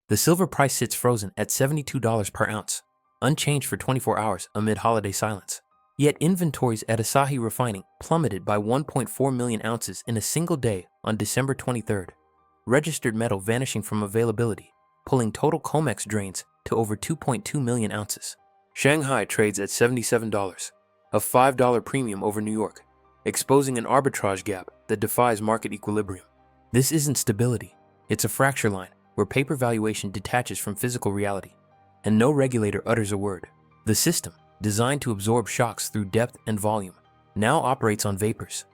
The silver price sits frozen at $72 per ounce, unchanged for 24 hours amid holiday silence. Yet inventories at Asahi Refining plummeted by 1.4 million ounces in a single day on December 23rd, registered metal vanishing from availability, pulling total COMEX drains to over 2.2 million ounces. Shanghai trades at $77, a $5 premium over New York, exposing an arbitrage gap that defies market equilibrium. This isn't stability, it's a fracture line where paper valuation detaches from physical reality, and no regulator utters a word. The system, designed to absorb shocks through depth and volume, now operates on vapors.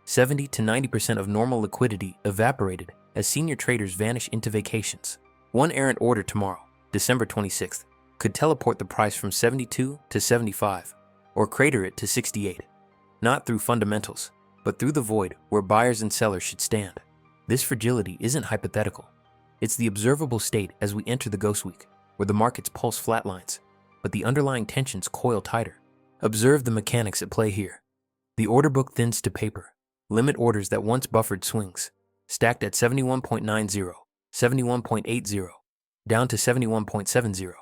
70 to 90% of normal liquidity evaporated as senior traders vanish into vacations. One errant order tomorrow, December 26th, could teleport the price from 72 to 75, or crater it to 68. Not through fundamentals, but through the void where buyers and sellers should stand. This fragility isn't hypothetical. It's the observable state as we enter the ghost week, where the market's pulse flatlines, but the underlying tensions coil tighter. Observe the mechanics at play here. The order book thins to paper. Limit orders that once buffered swings, stacked at 71.90, 71.80, down to 71.70.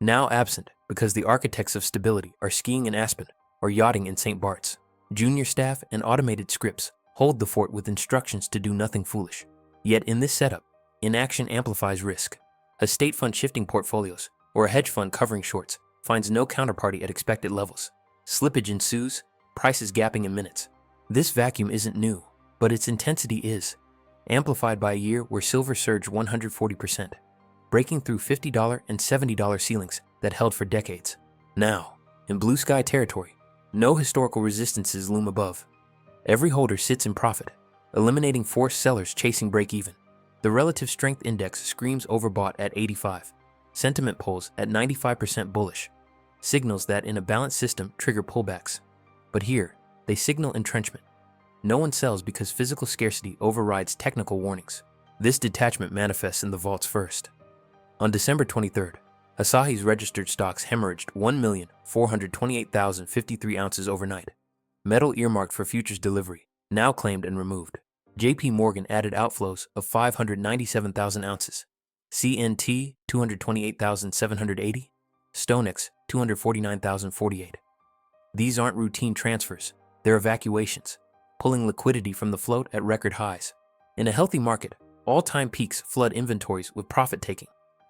Now absent because the architects of stability are skiing in Aspen or yachting in St. Bart's. Junior staff and automated scripts hold the fort with instructions to do nothing foolish. Yet in this setup, inaction amplifies risk. A state fund shifting portfolios or a hedge fund covering shorts finds no counterparty at expected levels. Slippage ensues, prices gapping in minutes. This vacuum isn't new, but its intensity is, amplified by a year where silver surged 140%, breaking through $50 and $70 ceilings that held for decades. Now, in blue sky territory, no historical resistances loom above. Every holder sits in profit, eliminating forced sellers chasing break-even. The relative strength index screams overbought at 85. Sentiment polls at 95% bullish. Signals that in a balanced system trigger pullbacks. But here, they signal entrenchment. No one sells because physical scarcity overrides technical warnings. This detachment manifests in the vaults first. On December 23rd, Asahi's registered stocks hemorrhaged 1,428,053 ounces overnight. Metal earmarked for futures delivery, now claimed and removed. JP Morgan added outflows of 597,000 ounces. CNT 228,780, StoneX 249,048. These aren't routine transfers, they're evacuations, pulling liquidity from the float at record highs. In a healthy market, all-time peaks flood inventories with profit-taking.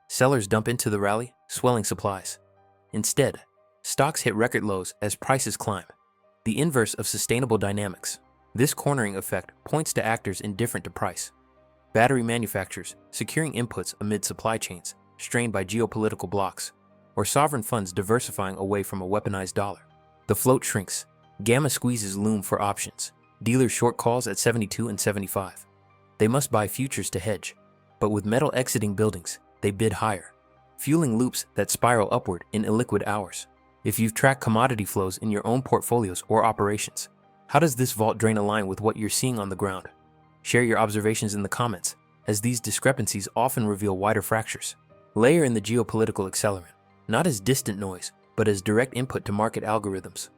Sellers dump into the rally, swelling supplies. Instead, stocks hit record lows as prices climb. The inverse of sustainable dynamics. This cornering effect points to actors indifferent to price. Battery manufacturers securing inputs amid supply chains strained by geopolitical blocs, or sovereign funds diversifying away from a weaponized dollar. The float shrinks. Gamma squeezes loom for options. Dealers short calls at 72 and 75. They must buy futures to hedge, but with metal exiting buildings, they bid higher, fueling loops that spiral upward in illiquid hours. If you've tracked commodity flows in your own portfolios or operations, how does this vault drain align with what you're seeing on the ground? Share your observations in the comments, as these discrepancies often reveal wider fractures. Layer in the geopolitical accelerant, not as distant noise, but as direct input to market algorithms.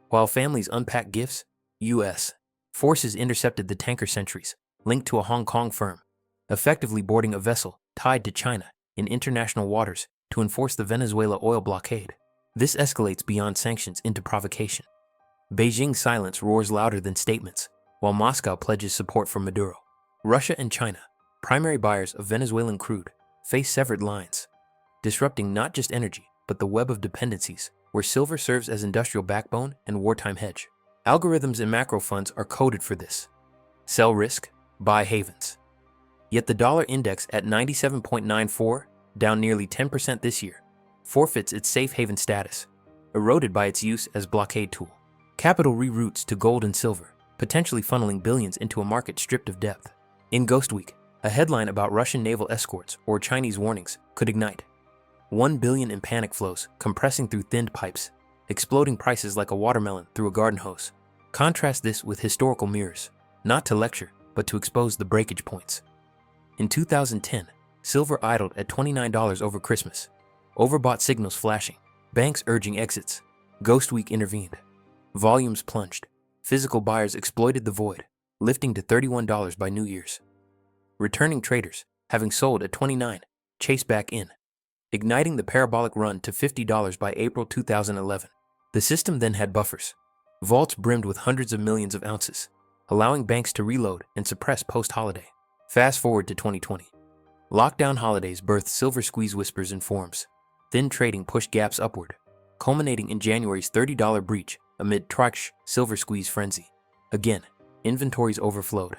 While families unpack gifts, U.S. forces intercepted the tanker Sentries, linked to a Hong Kong firm, effectively boarding a vessel tied to China in international waters to enforce the Venezuela oil blockade. This escalates beyond sanctions into provocation. Beijing's silence roars louder than statements, while Moscow pledges support for Maduro. Russia and China, primary buyers of Venezuelan crude, face severed lines, disrupting not just energy, but the web of dependencies where silver serves as industrial backbone and wartime hedge. Algorithms and macro funds are coded for this. Sell risk, buy havens. Yet the dollar index at 97.94, down nearly 10% this year, forfeits its safe haven status, eroded by its use as blockade tool. Capital reroutes to gold and silver, potentially funneling billions into a market stripped of depth. In Ghost Week, a headline about Russian naval escorts or Chinese warnings could ignite. 1 billion in panic flows, compressing through thinned pipes, exploding prices like a watermelon through a garden hose. Contrast this with historical mirrors, not to lecture, but to expose the breakage points. In 2010, silver idled at $29 over Christmas. Overbought signals flashing, banks urging exits. Ghost Week intervened. Volumes plunged. Physical buyers exploited the void, lifting to $31 by New Year's. Returning traders, having sold at $29, chased back in, igniting the parabolic run to $50 by April 2011. The system then had buffers. Vaults brimmed with hundreds of millions of ounces, allowing banks to reload and suppress post-holiday. Fast forward to 2020. Lockdown holidays birthed silver squeeze whispers and forums. Thin trading pushed gaps upward, culminating in January's $30 breach amid Triksh silver squeeze frenzy. Again, inventories overflowed.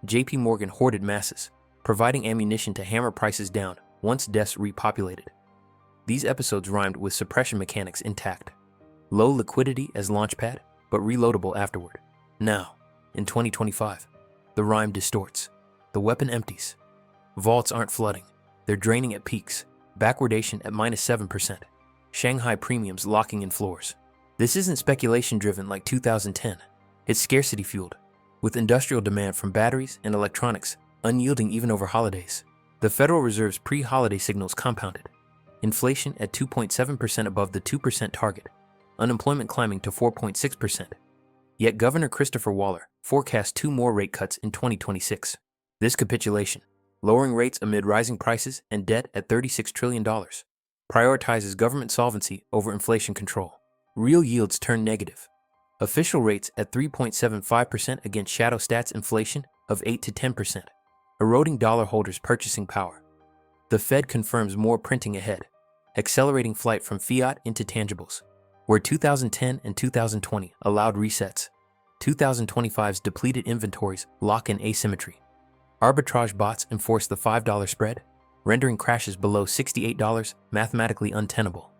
JP Morgan hoarded masses, providing ammunition to hammer prices down once desks repopulated. These episodes rhymed with suppression mechanics intact. Low liquidity as launchpad, but reloadable afterward. Now, in 2025, the rhyme distorts. The weapon empties. Vaults aren't flooding. They're draining at peaks. Backwardation at -7%. Shanghai premiums locking in floors. This isn't speculation driven like 2010. It's scarcity fueled, with industrial demand from batteries and electronics unyielding even over holidays. The Federal Reserve's pre-holiday signals compounded. Inflation at 2.7% above the 2% target. Unemployment climbing to 4.6%. Yet Governor Christopher Waller forecast 2 more rate cuts in 2026. This capitulation, lowering rates amid rising prices and debt at $36 trillion, prioritizes government solvency over inflation control. Real yields turn negative. Official rates at 3.75% against shadow stats inflation of 8 to 10%, eroding dollar holders' purchasing power. The Fed confirms more printing ahead, accelerating flight from fiat into tangibles. Where 2010 and 2020 allowed resets, 2025's depleted inventories lock in asymmetry. Arbitrage bots enforce the $5 spread, rendering crashes below $68 mathematically untenable.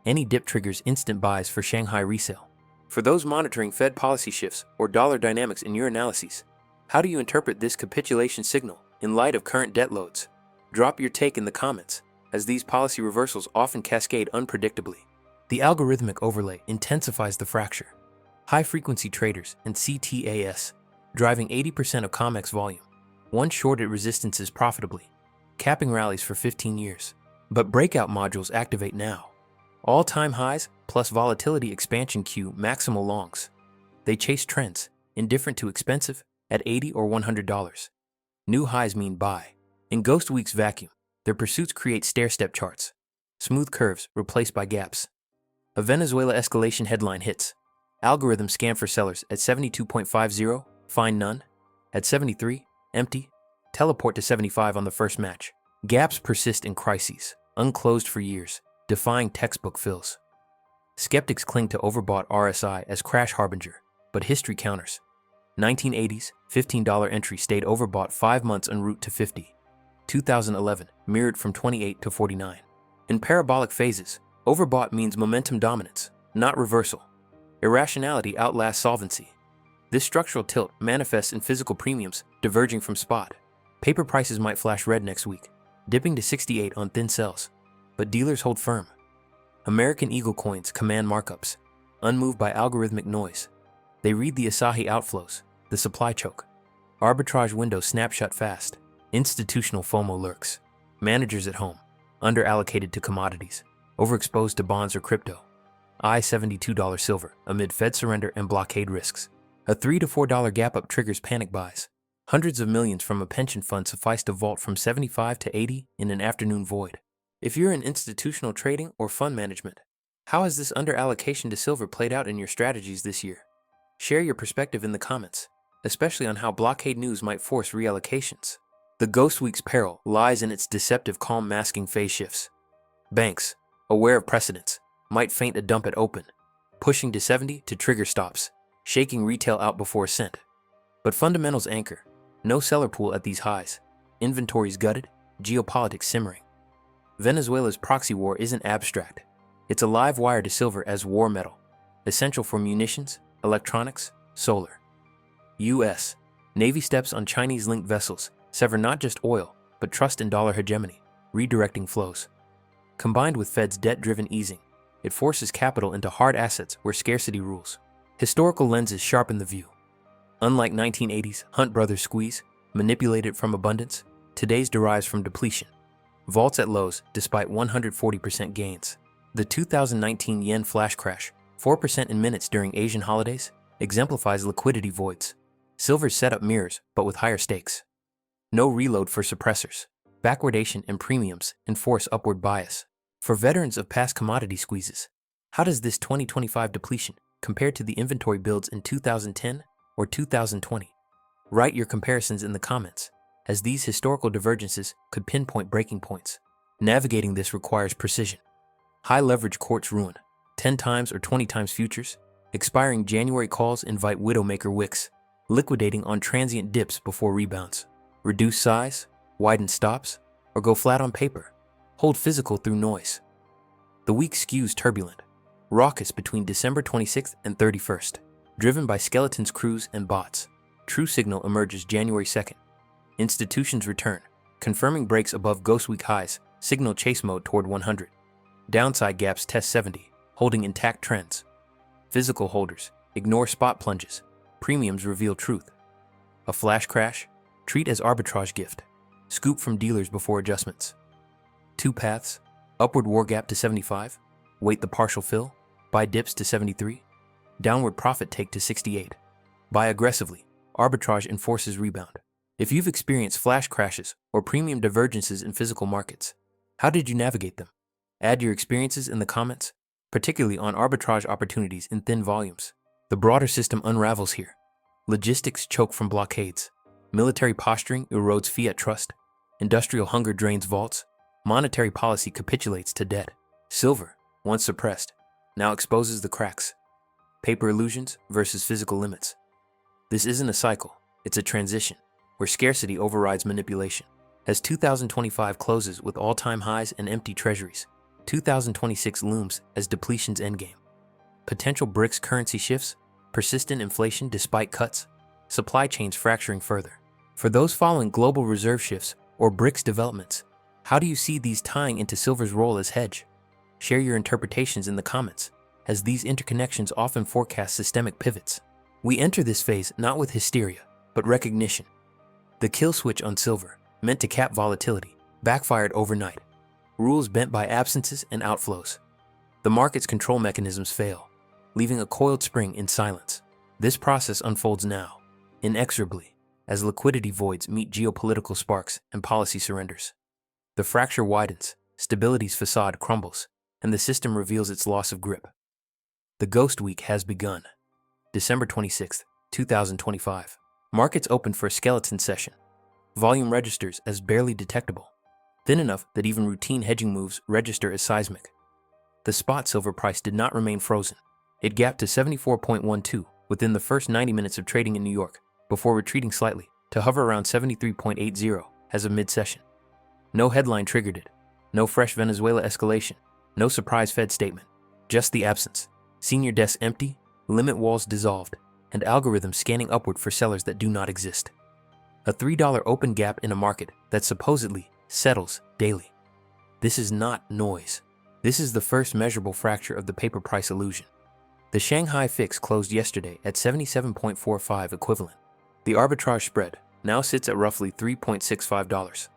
Any dip triggers instant buys for Shanghai resale. For those monitoring Fed policy shifts or dollar dynamics in your analyses, how do you interpret this capitulation signal in light of current debt loads? Drop your take in the comments, as these policy reversals often cascade unpredictably. The algorithmic overlay intensifies the fracture. High-frequency traders and CTAS, driving 80% of COMEX volume, once shorted resistances profitably, capping rallies for 15 years. But breakout modules activate now. All-time highs plus volatility expansion queue maximal longs. They chase trends, indifferent to expensive, at $80 or $100. New highs mean buy. In Ghost Week's vacuum, their pursuits create stair-step charts. Smooth curves replaced by gaps. A Venezuela escalation headline hits. Algorithm scan for sellers at 72.50, find none. At 73, empty. Teleport to 75 on the first match. Gaps persist in crises, unclosed for years, defying textbook fills. Skeptics cling to overbought RSI as crash harbinger, but history counters. 1980s, $15 entry stayed overbought 5 months en route to 50. 2011 mirrored from 28 to 49. In parabolic phases, overbought means momentum dominance, not reversal. Irrationality outlasts solvency. This structural tilt manifests in physical premiums diverging from spot. Paper prices might flash red next week, dipping to 68 on thin sells, but dealers hold firm. American Eagle coins command markups, unmoved by algorithmic noise. They read the Asahi outflows, the supply choke. Arbitrage window snapshot fast. Institutional FOMO lurks. Managers at home, underallocated to commodities, overexposed to bonds or crypto. $72 silver amid Fed surrender and blockade risks. A $3 to $4 gap up triggers panic buys. Hundreds of millions from a pension fund suffice to vault from 75 to 80 in an afternoon void. If you're in institutional trading or fund management, how has this underallocation to silver played out in your strategies this year? Share your perspective in the comments, especially on how blockade news might force reallocations. The Ghost Week's peril lies in its deceptive calm masking phase shifts. Banks, aware of precedents, might feint a dump at open, pushing to 70 to trigger stops, shaking retail out before ascent. But fundamentals anchor. No seller pool at these highs. Inventories gutted, geopolitics simmering. Venezuela's proxy war isn't abstract. It's a live wire to silver as war metal, essential for munitions, electronics, solar. U.S. Navy steps on Chinese-linked vessels sever not just oil, but trust in dollar hegemony, redirecting flows. Combined with Fed's debt-driven easing, it forces capital into hard assets where scarcity rules. Historical lenses sharpen the view. Unlike 1980s Hunt Brothers squeeze, manipulated from abundance, today's derives from depletion. Vaults at lows despite 140% gains. The 2019 yen flash crash, 4% in minutes during Asian holidays, exemplifies liquidity voids. Silver's setup mirrors, but with higher stakes. No reload for suppressors. Backwardation and premiums enforce upward bias. For veterans of past commodity squeezes, how does this 2025 depletion compare to the inventory builds in 2010 or 2020? Write your comparisons in the comments, as these historical divergences could pinpoint breaking points. Navigating this requires precision. High leverage courts ruin 10 times or 20 times futures. Expiring January calls invite widowmaker wicks, liquidating on transient dips before rebounds. Reduce size, widen stops, or go flat on paper. Hold physical through noise. The week skews turbulent, raucous between December 26th and 31st, driven by skeletons, crews, and bots. True signal emerges January 2nd. Institutions return, confirming breaks above ghost week highs, signal chase mode toward 100. Downside gaps test 70, holding intact trends. Physical holders ignore spot plunges. Premiums reveal truth. A flash crash? Treat as arbitrage gift. Scoop from dealers before adjustments. Two paths: upward war gap to 75, wait the partial fill, buy dips to 73, downward profit take to 68. Buy aggressively, arbitrage enforces rebound. If you've experienced flash crashes or premium divergences in physical markets, how did you navigate them? Add your experiences in the comments, particularly on arbitrage opportunities in thin volumes. The broader system unravels here. Logistics choke from blockades. Military posturing erodes fiat trust. Industrial hunger drains vaults. Monetary policy capitulates to debt. Silver, once suppressed, now exposes the cracks. Paper illusions versus physical limits. This isn't a cycle, it's a transition, where scarcity overrides manipulation. As 2025 closes with all-time highs and empty treasuries, 2026 looms as depletion's endgame. Potential BRICS currency shifts, persistent inflation despite cuts, supply chains fracturing further. For those following global reserve shifts or BRICS developments, how do you see these tying into silver's role as hedge? Share your interpretations in the comments, as these interconnections often forecast systemic pivots. We enter this phase not with hysteria, but recognition. The kill switch on silver, meant to cap volatility, backfired overnight. Rules bent by absences and outflows. The market's control mechanisms fail, leaving a coiled spring in silence. This process unfolds now, inexorably, as liquidity voids meet geopolitical sparks and policy surrenders. The fracture widens, stability's facade crumbles, and the system reveals its loss of grip. The ghost week has begun. December 26, 2025. Markets open for a skeleton session. Volume registers as barely detectable, thin enough that even routine hedging moves register as seismic. The spot silver price did not remain frozen. It gapped to 74.12 within the first 90 minutes of trading in New York, before retreating slightly to hover around 73.80 as of mid-session. No headline triggered it. No fresh Venezuela escalation. No surprise Fed statement. Just the absence. Senior desks empty, limit walls dissolved, and algorithms scanning upward for sellers that do not exist. A $3 open gap in a market that supposedly settles daily. This is not noise. This is the first measurable fracture of the paper price illusion. The Shanghai FIX closed yesterday at 77.45 equivalent. The arbitrage spread now sits at roughly $3.65,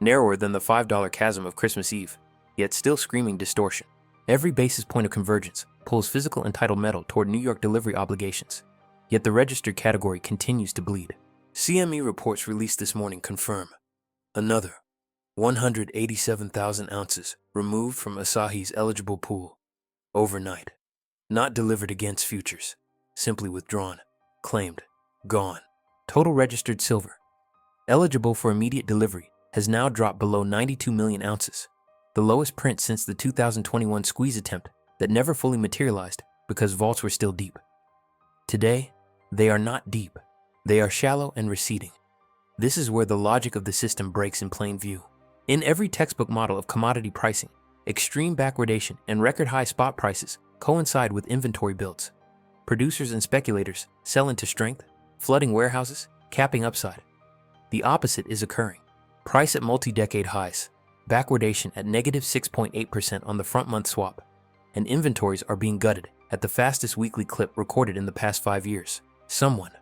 narrower than the $5 chasm of Christmas Eve, yet still screaming distortion. Every basis point of convergence pulls physical entitled metal toward New York delivery obligations, yet the registered category continues to bleed. CME reports released this morning confirm another 187,000 ounces removed from Asahi's eligible pool overnight. Not delivered against futures, simply withdrawn, claimed, gone. Total registered silver, eligible for immediate delivery, has now dropped below 92 million ounces, the lowest print since the 2021 squeeze attempt that never fully materialized because vaults were still deep. Today, they are not deep. They are shallow and receding. This is where the logic of the system breaks in plain view. In every textbook model of commodity pricing, extreme backwardation and record-high spot prices coincide with inventory builds. Producers and speculators sell into strength, flooding warehouses, capping upside. The opposite is occurring. Price at multi-decade highs, backwardation at negative 6.8% on the front-month swap, and inventories are being gutted at the fastest weekly clip recorded in the past 5 years. Someone,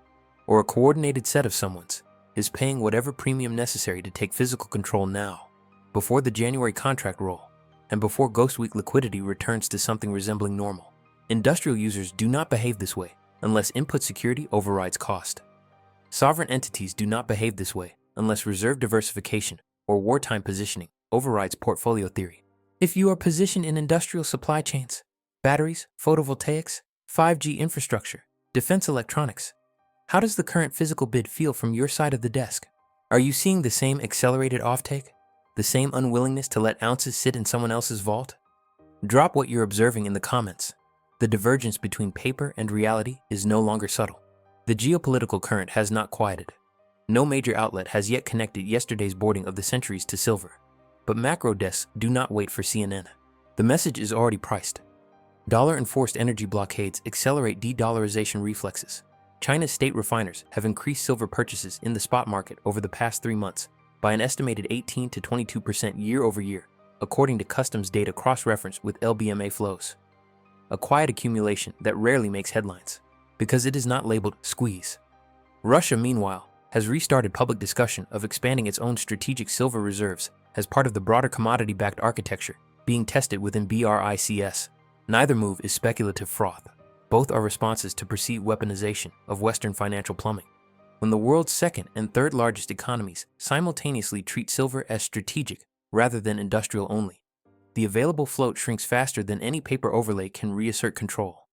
or a coordinated set of someones, is paying whatever premium necessary to take physical control now, before the January contract roll, and before Ghost Week liquidity returns to something resembling normal. Industrial users do not behave this way unless input security overrides cost. Sovereign entities do not behave this way unless reserve diversification or wartime positioning overrides portfolio theory. If you are positioned in industrial supply chains, batteries, photovoltaics, 5G infrastructure, defense electronics, how does the current physical bid feel from your side of the desk? Are you seeing the same accelerated offtake? The same unwillingness to let ounces sit in someone else's vault? Drop what you're observing in the comments. The divergence between paper and reality is no longer subtle. The geopolitical current has not quieted. No major outlet has yet connected yesterday's boarding of the centuries to silver. But macro desks do not wait for CNN. The message is already priced. Dollar-enforced energy blockades accelerate de-dollarization reflexes. China's state refiners have increased silver purchases in the spot market over the past 3 months by an estimated 18 to 22% year over year, according to customs data cross-referenced with LBMA flows. A quiet accumulation that rarely makes headlines, because it is not labeled squeeze. Russia, meanwhile, has restarted public discussion of expanding its own strategic silver reserves as part of the broader commodity-backed architecture being tested within BRICS. Neither move is speculative froth. Both are responses to perceived weaponization of Western financial plumbing. When the world's second and third largest economies simultaneously treat silver as strategic rather than industrial only, the available float shrinks faster than any paper overlay can reassert control.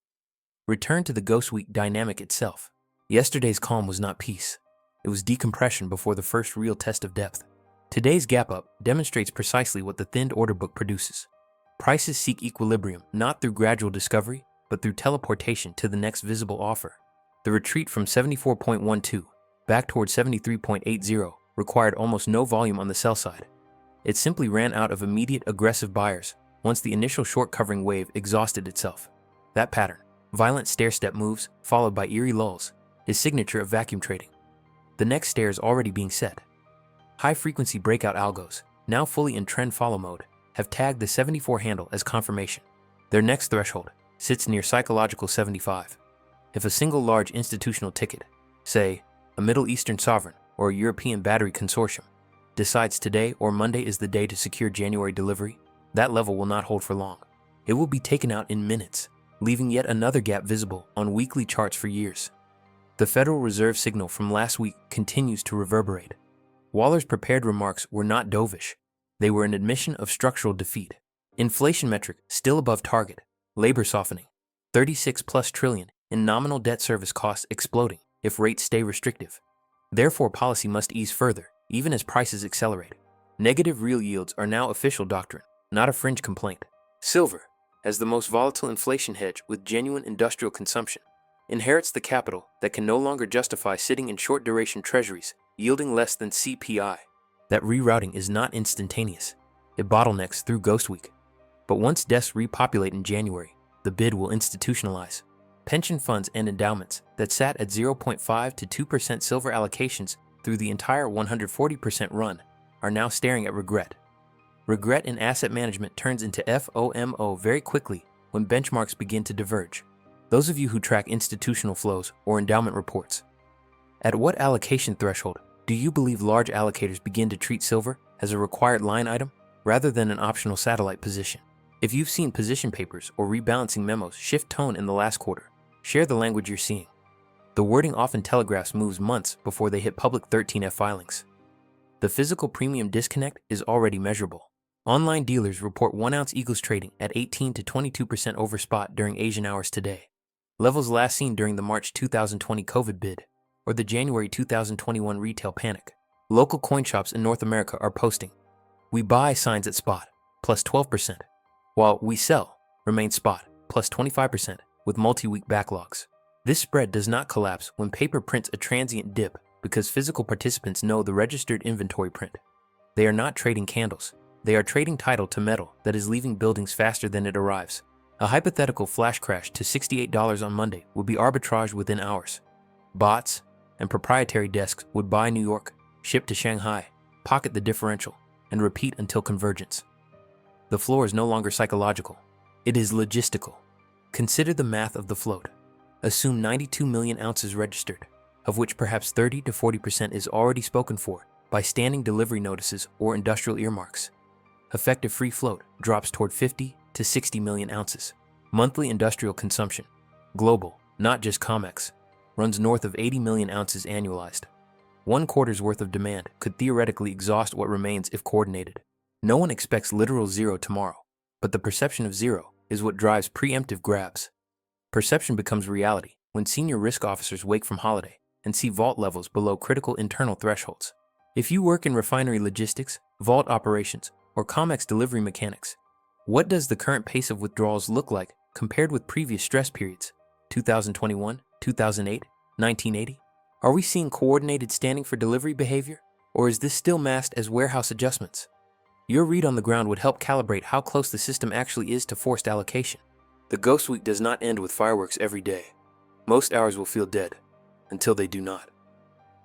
Return to the Ghost Week dynamic itself. Yesterday's calm was not peace. It was decompression before the first real test of depth. Today's gap up demonstrates precisely what the thinned order book produces. Prices seek equilibrium not through gradual discovery, but through teleportation to the next visible offer. The retreat from 74.12 back toward 73.80 required almost no volume on the sell side. It simply ran out of immediate aggressive buyers once the initial short covering wave exhausted itself. That pattern, violent stair-step moves followed by eerie lulls, is signature of vacuum trading. The next stair is already being set. High-frequency breakout algos, now fully in trend follow mode, have tagged the 74 handle as confirmation. Their next threshold sits near psychological 75. If a single large institutional ticket, say a Middle Eastern sovereign or a European battery consortium, decides today or Monday is the day to secure January delivery, that level will not hold for long. It will be taken out in minutes, leaving yet another gap visible on weekly charts for years. The Federal Reserve signal from last week continues to reverberate. Waller's prepared remarks were not dovish. They were an admission of structural defeat. Inflation metric still above target. Labor softening, 36+ trillion in nominal debt service costs exploding if rates stay restrictive. Therefore, policy must ease further, even as prices accelerate. Negative real yields are now official doctrine, not a fringe complaint. Silver, as the most volatile inflation hedge with genuine industrial consumption, inherits the capital that can no longer justify sitting in short-duration treasuries yielding less than CPI. That rerouting is not instantaneous. It bottlenecks through Ghost Week. But once desks repopulate in January, the bid will institutionalize. Pension funds and endowments that sat at 0.5 to 2% silver allocations through the entire 140% run are now staring at regret. Regret in asset management turns into FOMO very quickly when benchmarks begin to diverge. Those of you who track institutional flows or endowment reports, at what allocation threshold do you believe large allocators begin to treat silver as a required line item rather than an optional satellite position? If you've seen position papers or rebalancing memos shift tone in the last quarter, share the language you're seeing. The wording often telegraphs moves months before they hit public 13F filings. The physical premium disconnect is already measurable. Online dealers report 1-ounce Eagles trading at 18 to 22% over spot during Asian hours today. Levels last seen during the March 2020 COVID bid or the January 2021 retail panic. Local coin shops in North America are posting "We buy" signs at spot, plus 12%, while "We sell" remains spot, plus 25%, with multi-week backlogs. This spread does not collapse when paper prints a transient dip because physical participants know the registered inventory print. They are not trading candles. They are trading title to metal that is leaving buildings faster than it arrives. A hypothetical flash crash to $68 on Monday would be arbitraged within hours. Bots and proprietary desks would buy New York, ship to Shanghai, pocket the differential, and repeat until convergence. The floor is no longer psychological. It is logistical. Consider the math of the float. Assume 92 million ounces registered, of which perhaps 30 to 40% is already spoken for by standing delivery notices or industrial earmarks. Effective free float drops toward 50 to 60 million ounces. Monthly industrial consumption, global, not just COMEX, runs north of 80 million ounces annualized. One quarter's worth of demand could theoretically exhaust what remains if coordinated. No one expects literal zero tomorrow, but the perception of zero is what drives preemptive grabs. Perception becomes reality when senior risk officers wake from holiday and see vault levels below critical internal thresholds. If you work in refinery logistics, vault operations, or COMEX delivery mechanics, what does the current pace of withdrawals look like compared with previous stress periods? 2021, 2008, 1980? Are we seeing coordinated standing for delivery behavior, or is this still masked as warehouse adjustments? Your read on the ground would help calibrate how close the system actually is to forced allocation. The ghost week does not end with fireworks every day. Most hours will feel dead, until they do not.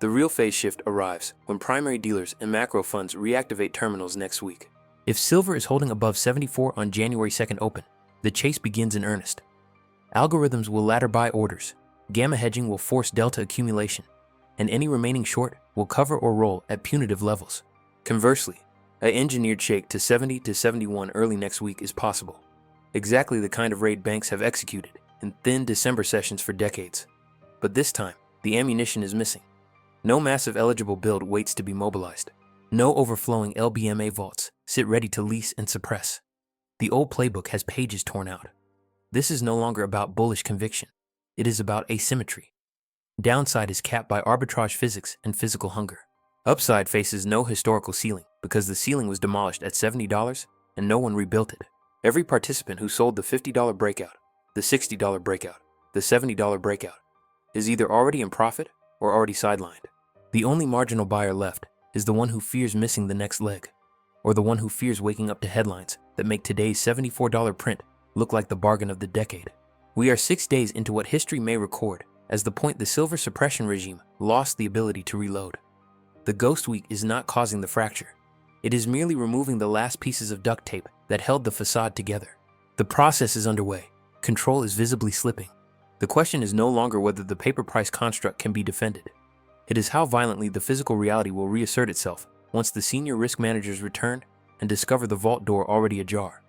The real phase shift arrives when primary dealers and macro funds reactivate terminals next week. If silver is holding above 74 on January 2nd open, the chase begins in earnest. Algorithms will ladder buy orders, gamma hedging will force delta accumulation, and any remaining short will cover or roll at punitive levels. Conversely, an engineered shake to 70 to 71 early next week is possible. Exactly the kind of raid banks have executed in thin December sessions for decades. But this time, the ammunition is missing. No massive eligible build waits to be mobilized. No overflowing LBMA vaults sit ready to lease and suppress. The old playbook has pages torn out. This is no longer about bullish conviction. It is about asymmetry. Downside is capped by arbitrage physics and physical hunger. Upside faces no historical ceiling because the ceiling was demolished at $70 and no one rebuilt it. Every participant who sold the $50 breakout, the $60 breakout, the $70 breakout is either already in profit or already sidelined. The only marginal buyer left is the one who fears missing the next leg, or the one who fears waking up to headlines that make today's $74 print look like the bargain of the decade. We are 6 days into what history may record as the point the silver suppression regime lost the ability to reload. The ghost week is not causing the fracture. It is merely removing the last pieces of duct tape that held the facade together. The process is underway. Control is visibly slipping. The question is no longer whether the paper price construct can be defended. It is how violently the physical reality will reassert itself once the senior risk managers return and discover the vault door already ajar.